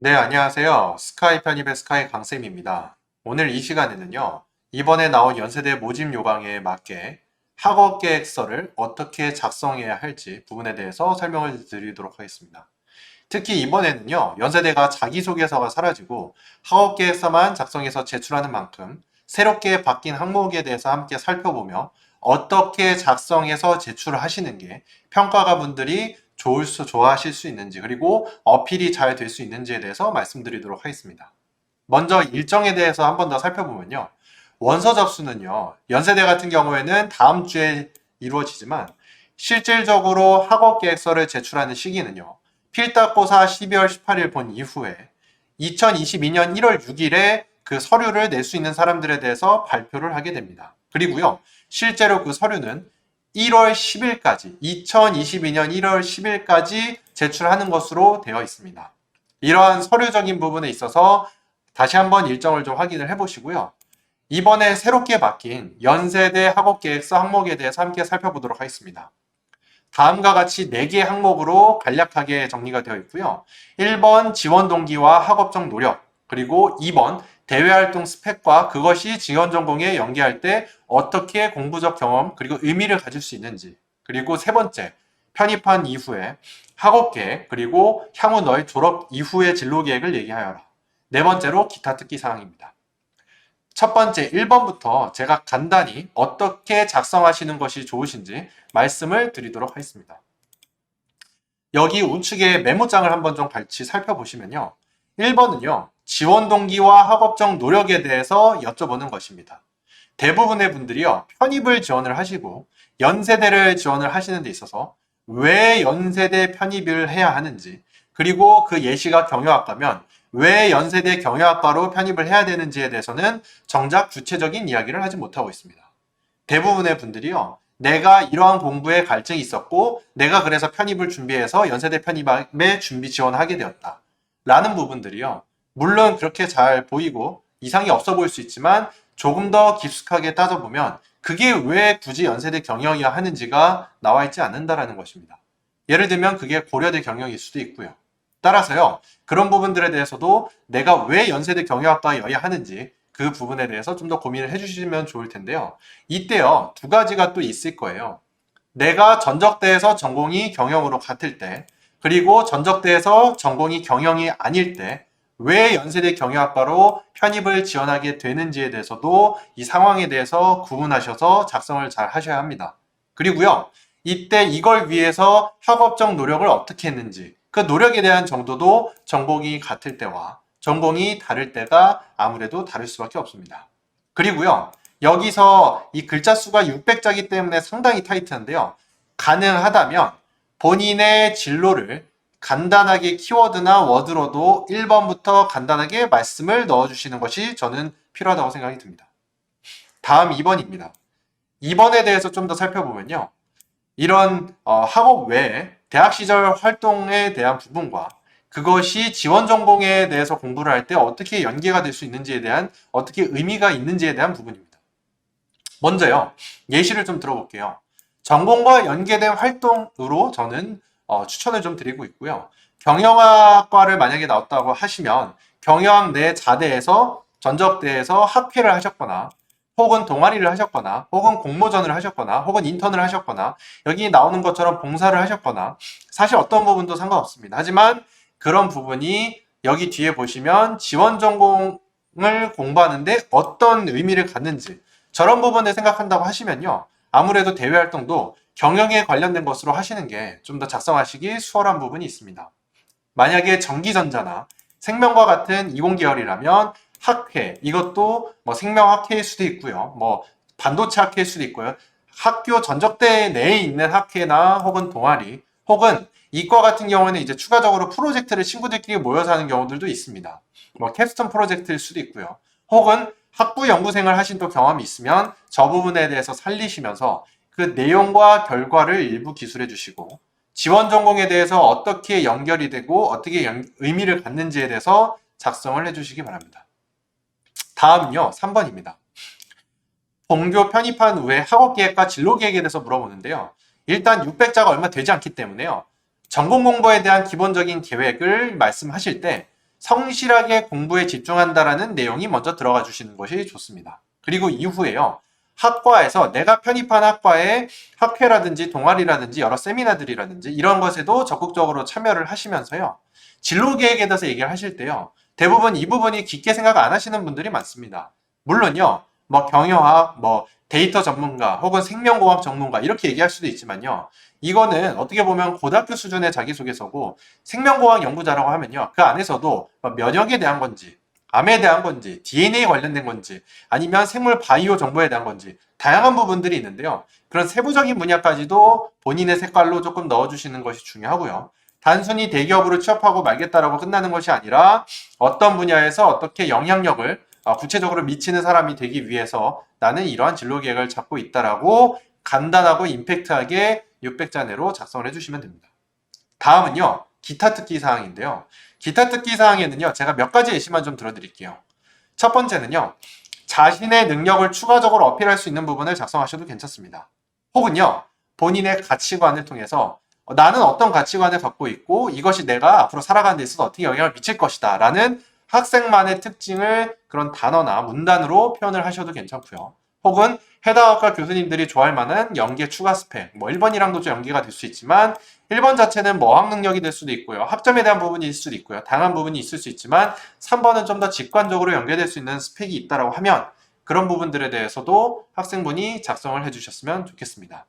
네, 안녕하세요. 스카이 편입의 스카이 강쌤입니다. 오늘 이 시간에는요, 이번에 나온 연세대 모집 요강에 맞게 학업 계획서를 어떻게 작성해야 할지 부분에 대해서 설명을 드리도록 하겠습니다. 특히 이번에는요, 연세대가 자기소개서가 사라지고 학업 계획서만 작성해서 제출하는 만큼 새롭게 바뀐 항목에 대해서 함께 살펴보며 어떻게 작성해서 제출하시는 게 평가가분들이 좋아하실 수 있는지, 그리고 어필이 잘 될 수 있는지에 대해서 말씀드리도록 하겠습니다. 먼저 일정에 대해서 한 번 더 살펴보면요. 원서 접수는요, 연세대 같은 경우에는 다음 주에 이루어지지만 실질적으로 학업 계획서를 제출하는 시기는요, 필답고사 12월 18일 본 이후에 2022년 1월 6일에 그 서류를 낼 수 있는 사람들에 대해서 발표를 하게 됩니다. 그리고요, 실제로 그 서류는 1월 10일까지, 2022년 1월 10일까지 제출하는 것으로 되어 있습니다. 이러한 서류적인 부분에 있어서 다시 한번 일정을 좀 확인을 해보시고요. 이번에 새롭게 바뀐 연세대 학업계획서 항목에 대해서 함께 살펴보도록 하겠습니다. 다음과 같이 4개 항목으로 간략하게 정리가 되어 있고요. 1번 지원 동기와 학업적 노력, 그리고 2번 대외활동 스펙과 그것이 지원 전공에 연계할 때 어떻게 공부적 경험 그리고 의미를 가질 수 있는지, 그리고 세 번째 편입한 이후에 학업계획 그리고 향후 너의 졸업 이후의 진로계획을 얘기하여라. 네 번째로 기타 특기 사항입니다. 첫 번째 1번부터 제가 간단히 어떻게 작성하시는 것이 좋으신지 말씀을 드리도록 하겠습니다. 여기 우측에 메모장을 한번 좀 같이 살펴보시면요. 1번은요. 지원 동기와 학업적 노력에 대해서 여쭤보는 것입니다. 대부분의 분들이요. 편입을 지원을 하시고 연세대를 지원을 하시는 데 있어서 왜 연세대 편입을 해야 하는지, 그리고 그 예시가 경영학과면 왜 연세대 경영학과로 편입을 해야 되는지에 대해서는 정작 구체적인 이야기를 하지 못하고 있습니다. 대부분의 분들이요. 내가 이러한 공부에 갈증이 있었고 내가 그래서 편입을 준비해서 연세대 편입에 준비 지원하게 되었다. 라는 부분들이요. 물론 그렇게 잘 보이고 이상이 없어 보일 수 있지만 조금 더 깊숙하게 따져보면 그게 왜 굳이 연세대 경영이어야 하는지가 나와 있지 않는다라는 것입니다. 예를 들면 그게 고려대 경영일 수도 있고요. 따라서요. 그런 부분들에 대해서도 내가 왜 연세대 경영학과여야 하는지 그 부분에 대해서 좀 더 고민을 해주시면 좋을 텐데요. 이때요. 두 가지가 또 있을 거예요. 내가 전적대에서 전공이 경영으로 같을 때, 그리고 전적대에서 전공이 경영이 아닐 때 왜 연세대 경영학과로 편입을 지원하게 되는지에 대해서도 이 상황에 대해서 구분하셔서 작성을 잘 하셔야 합니다. 그리고요. 이때 이걸 위해서 학업적 노력을 어떻게 했는지, 그 노력에 대한 정도도 전공이 같을 때와 전공이 다를 때가 아무래도 다를 수밖에 없습니다. 그리고요. 여기서 이 글자 수가 600자이기 때문에 상당히 타이트한데요. 가능하다면 본인의 진로를 간단하게 키워드나 워드로도 1번부터 간단하게 말씀을 넣어주시는 것이 저는 필요하다고 생각이 듭니다. 다음 2번입니다. 2번에 대해서 좀 더 살펴보면요. 이런 학업 외에 대학 시절 활동에 대한 부분과 그것이 지원 전공에 대해서 공부를 할 때 어떻게 연계가 될 수 있는지에 대한, 어떻게 의미가 있는지에 대한 부분입니다. 먼저요. 예시를 좀 들어볼게요. 전공과 연계된 활동으로 저는 추천을 좀 드리고 있고요. 경영학과를 만약에 나왔다고 하시면 경영학 내 자대에서 전적대에서 학회를 하셨거나 혹은 동아리를 하셨거나 혹은 공모전을 하셨거나 혹은 인턴을 하셨거나 여기 나오는 것처럼 봉사를 하셨거나 사실 어떤 부분도 상관없습니다. 하지만 그런 부분이 여기 뒤에 보시면 지원 전공을 공부하는데 어떤 의미를 갖는지 저런 부분을 생각한다고 하시면요. 아무래도 대외 활동도 경영에 관련된 것으로 하시는 게 좀 더 작성하시기 수월한 부분이 있습니다. 만약에 전기전자나 생명과 같은 이공계열이라면 학회, 이것도 뭐 생명학회일 수도 있고요. 뭐 반도체 학회일 수도 있고요. 학교 전적대 내에 있는 학회나 혹은 동아리, 혹은 이과 같은 경우에는 이제 추가적으로 프로젝트를 친구들끼리 모여서 하는 경우들도 있습니다. 뭐 캡스톤 프로젝트일 수도 있고요. 혹은 학부 연구생을 하신 또 경험이 있으면 저 부분에 대해서 살리시면서 그 내용과 결과를 일부 기술해 주시고 지원 전공에 대해서 어떻게 연결이 되고 어떻게 의미를 갖는지에 대해서 작성을 해주시기 바랍니다. 다음은요. 3번입니다. 본교 편입한 후에 학업계획과 진로계획에 대해서 물어보는데요. 일단 600자가 얼마 되지 않기 때문에요. 전공 공부에 대한 기본적인 계획을 말씀하실 때 성실하게 공부에 집중한다라는 내용이 먼저 들어가 주시는 것이 좋습니다. 그리고 이후에요. 학과에서 내가 편입한 학과의 학회라든지 동아리라든지 여러 세미나들이라든지 이런 것에도 적극적으로 참여를 하시면서요. 진로 계획에 대해서 얘기를 하실 때요. 대부분 이 부분이 깊게 생각 안 하시는 분들이 많습니다. 물론요. 뭐 경영학, 뭐 데이터 전문가 혹은 생명공학 전문가 이렇게 얘기할 수도 있지만요. 이거는 어떻게 보면 고등학교 수준의 자기소개서고 생명공학 연구자라고 하면요. 그 안에서도 면역에 대한 건지 암에 대한 건지 DNA 관련된 건지 아니면 생물 바이오 정보에 대한 건지 다양한 부분들이 있는데요. 그런 세부적인 분야까지도 본인의 색깔로 조금 넣어주시는 것이 중요하고요. 단순히 대기업으로 취업하고 말겠다라고 끝나는 것이 아니라 어떤 분야에서 어떻게 영향력을 구체적으로 미치는 사람이 되기 위해서 나는 이러한 진로 계획을 잡고 있다라고 간단하고 임팩트하게 600자 내로 작성을 해주시면 됩니다. 다음은요. 기타 특기 사항인데요. 기타 특기 사항에는요. 제가 몇 가지 예시만 좀 들어드릴게요. 첫 번째는요. 자신의 능력을 추가적으로 어필할 수 있는 부분을 작성하셔도 괜찮습니다. 혹은요. 본인의 가치관을 통해서 나는 어떤 가치관을 갖고 있고 이것이 내가 앞으로 살아가는 데 있어서 어떻게 영향을 미칠 것이다 라는 학생만의 특징을 그런 단어나 문단으로 표현을 하셔도 괜찮고요. 혹은 해당 학과 교수님들이 좋아할 만한 연계 추가 스펙, 뭐 1번이랑도 좀 연계가 될 수 있지만 1번 자체는 뭐 어학 능력이 될 수도 있고요. 학점에 대한 부분이 있을 수도 있고요. 다양한 부분이 있을 수 있지만 3번은 좀 더 직관적으로 연계될 수 있는 스펙이 있다고 하면 그런 부분들에 대해서도 학생분이 작성을 해주셨으면 좋겠습니다.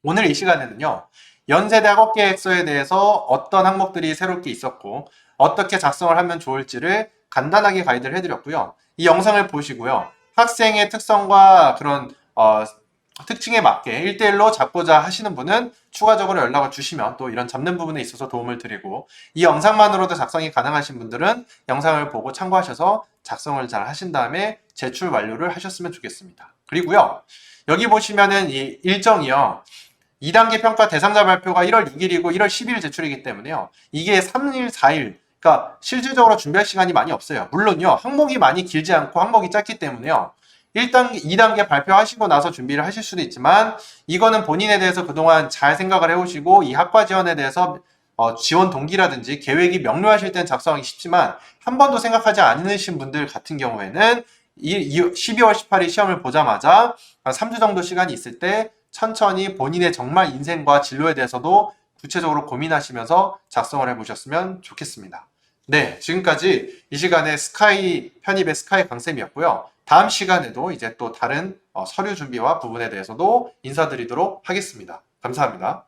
오늘 이 시간에는요. 연세대 학업계획서에 대해서 어떤 항목들이 새롭게 있었고 어떻게 작성을 하면 좋을지를 간단하게 가이드를 해드렸고요. 이 영상을 보시고요. 학생의 특성과 그런 특징에 맞게 1대1로 잡고자 하시는 분은 추가적으로 연락을 주시면 또 이런 잡는 부분에 있어서 도움을 드리고 이 영상만으로도 작성이 가능하신 분들은 영상을 보고 참고하셔서 작성을 잘 하신 다음에 제출 완료를 하셨으면 좋겠습니다. 그리고요. 여기 보시면은 이 일정이요. 2단계 평가 대상자 발표가 1월 6일이고 1월 10일 제출이기 때문에요. 이게 3일, 4일, 그러니까 실질적으로 준비할 시간이 많이 없어요. 물론요, 항목이 많이 길지 않고 항목이 짧기 때문에요. 1단계, 2단계 발표하시고 나서 준비를 하실 수도 있지만 이거는 본인에 대해서 그동안 잘 생각을 해오시고 이 학과 지원에 대해서 지원 동기라든지 계획이 명료하실 때는 작성하기 쉽지만 한 번도 생각하지 않으신 분들 같은 경우에는 12월 18일 시험을 보자마자 한 3주 정도 시간이 있을 때 천천히 본인의 정말 인생과 진로에 대해서도 구체적으로 고민하시면서 작성을 해보셨으면 좋겠습니다. 네, 지금까지 이 시간에 스카이 편입의 스카이 강쌤이었고요. 다음 시간에도 이제 또 다른 서류 준비와 부분에 대해서도 인사드리도록 하겠습니다. 감사합니다.